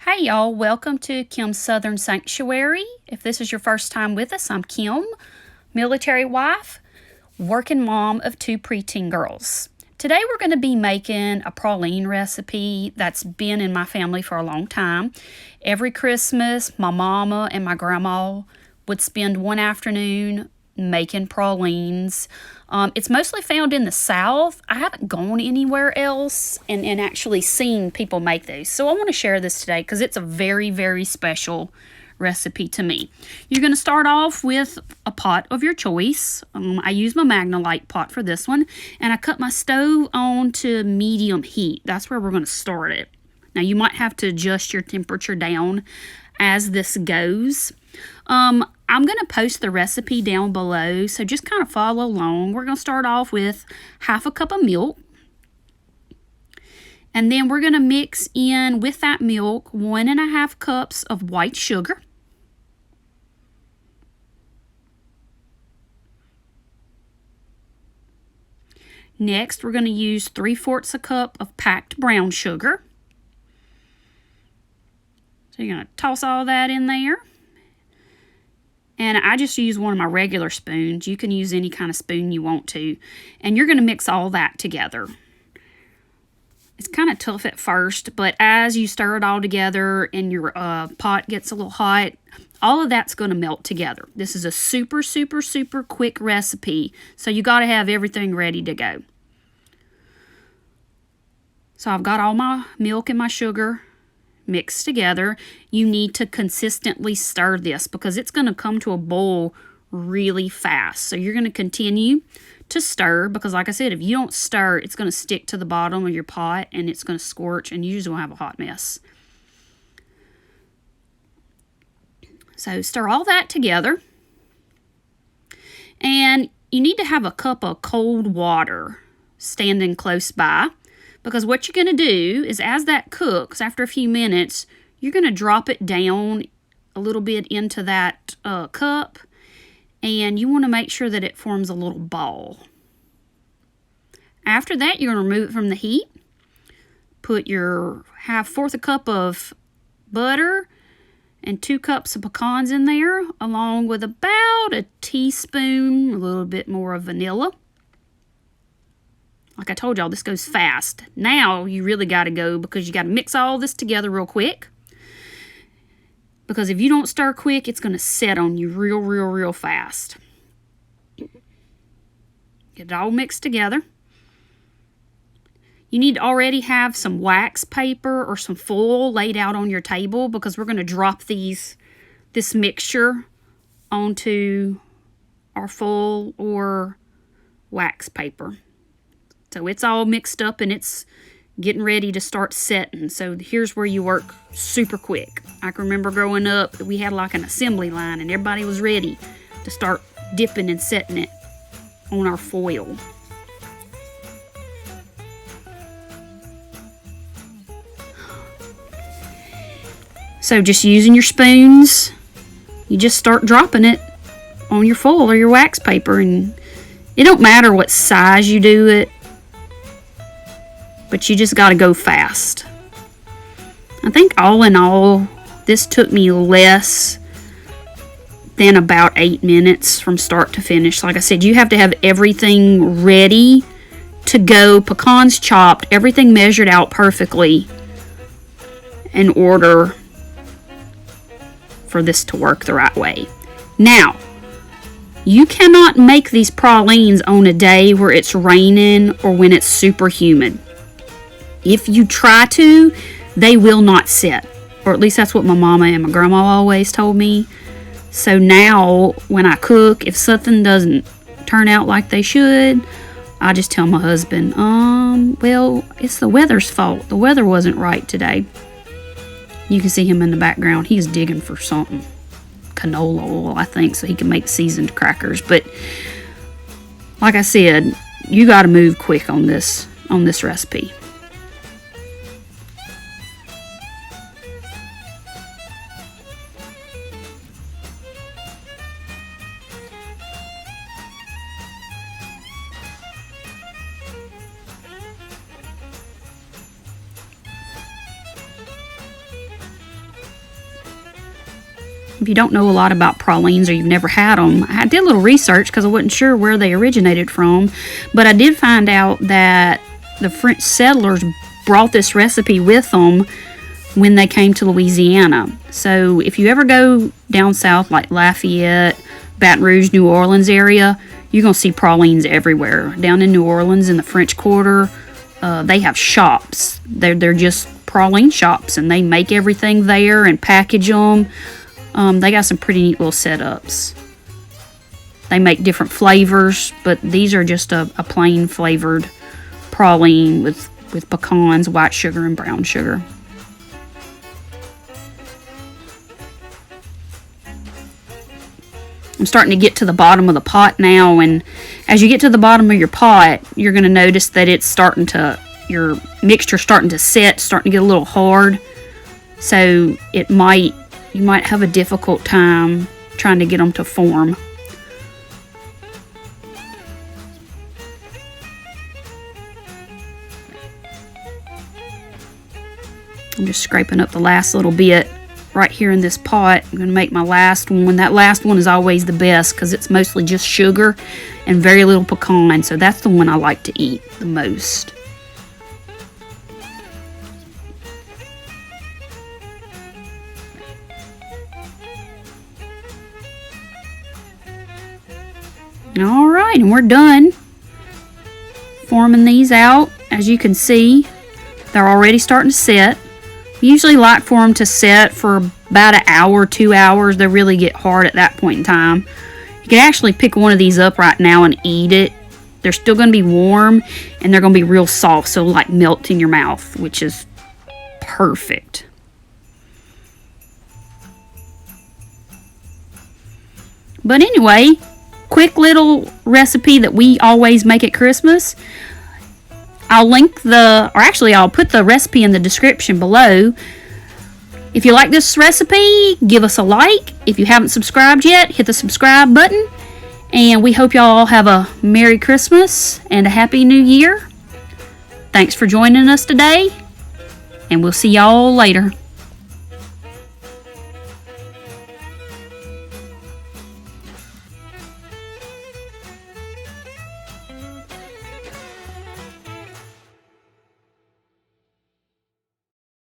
Hey y'all, welcome to Kim's Southern Sanctuary. If this is your first time with us, I'm Kim, military wife, working mom of two preteen girls. Today we're going to be making a praline recipe that's been in my family for a long time. Every Christmas, my mama and my grandma would spend one afternoon making pralines. It's mostly found in the South. I haven't gone anywhere else and actually seen people make these. So I want to share this today because it's a very, very special recipe to me. You're going to start off with a pot of your choice. I use my Magnalite pot for this one. And I cut my stove on to medium heat. That's where we're going to start it. Now you might have to adjust your temperature down as this goes. I'm going to post the recipe down below, so just kind of follow along. We're going to start off with half a cup of milk. And then we're going to mix in with that milk 1.5 cups of white sugar. Next, we're going to use 3/4 cup of packed brown sugar. So you're going to toss all that in there. And I just use one of my regular spoons. You can use any kind of spoon you want to. And you're going to mix all that together. It's kind of tough at first, but as you stir it all together and your pot gets a little hot, all of that's going to melt together. This is a super, super, super quick recipe, so you got to have everything ready to go. So I've got all my milk and my sugar mixed together. You need to consistently stir this because it's going to come to a boil really fast. So you're going to continue to stir because, like I said, if you don't stir, it's going to stick to the bottom of your pot and it's going to scorch and you just will have a hot mess. So stir all that together. And you need to have a cup of cold water standing close by. Because what you're going to do is as that cooks, after a few minutes, you're going to drop it down a little bit into that cup. And you want to make sure that it forms a little ball. After that, you're going to remove it from the heat. Put your 1/4 cup of butter and 2 cups of pecans in there, along with about a teaspoon, a little bit more of vanilla. Like I told y'all, this goes fast. Now you really got to go because you got to mix all this together real quick. Because if you don't stir quick, it's going to set on you real fast. Get it all mixed together. You need to already have some wax paper or some foil laid out on your table because we're going to drop this mixture onto our foil or wax paper. So it's all mixed up and it's getting ready to start setting. So here's where you work super quick. I can remember growing up that we had like an assembly line and everybody was ready to start dipping and setting it on our foil. So just using your spoons, you just start dropping it on your foil or your wax paper, and it don't matter what size you do it. But you just got to go fast. I think all in all, this took me less than about 8 minutes from start to finish. Like I said, you have to have everything ready to go. Pecans chopped, everything measured out perfectly in order for this to work the right way. Now, you cannot make these pralines on a day where it's raining or when it's super humid. If you try to, they will not set. Or at least that's what my mama and my grandma always told me. So now, when I cook, if something doesn't turn out like they should, I just tell my husband, well, it's the weather's fault. The weather wasn't right today. You can see him in the background. He's digging for something. Canola oil, I think, so he can make seasoned crackers. But, like I said, you got to move quick on this recipe. If you don't know a lot about pralines or you've never had them, I did a little research because I wasn't sure where they originated from, but I did find out that the French settlers brought this recipe with them when they came to Louisiana. So if you ever go down south like Lafayette, Baton Rouge, New Orleans area, you're going to see pralines everywhere. Down in New Orleans in the French Quarter, they have shops. They're just praline shops, and they make everything there and package them. They got some pretty neat little setups. They make different flavors, but these are just a plain flavored praline with pecans, white sugar, and brown sugar. I'm starting to get to the bottom of the pot now, and as you get to the bottom of your pot, you're going to notice that your mixture's starting to set, starting to get a little hard. So you might have a difficult time trying to get them to form. I'm just scraping up the last little bit right here in this pot. I'm going to make my last one. That last one is always the best because it's mostly just sugar and very little pecan. So that's the one I like to eat the most. Alright, and we're done forming these out. As you can see, they're already starting to set. We usually like for them to set for about an hour, 2 hours. They really get hard at that point in time. You can actually pick one of these up right now and eat it. They're still going to be warm, and they're going to be real soft, so like melt in your mouth, which is perfect. But anyway, quick little recipe that we always make at Christmas. I'll put the recipe in the description below. If you like this recipe, give us a like. If you haven't subscribed yet, hit the subscribe button. And we hope y'all have a Merry Christmas and a Happy New Year. Thanks for joining us today, and we'll see y'all later.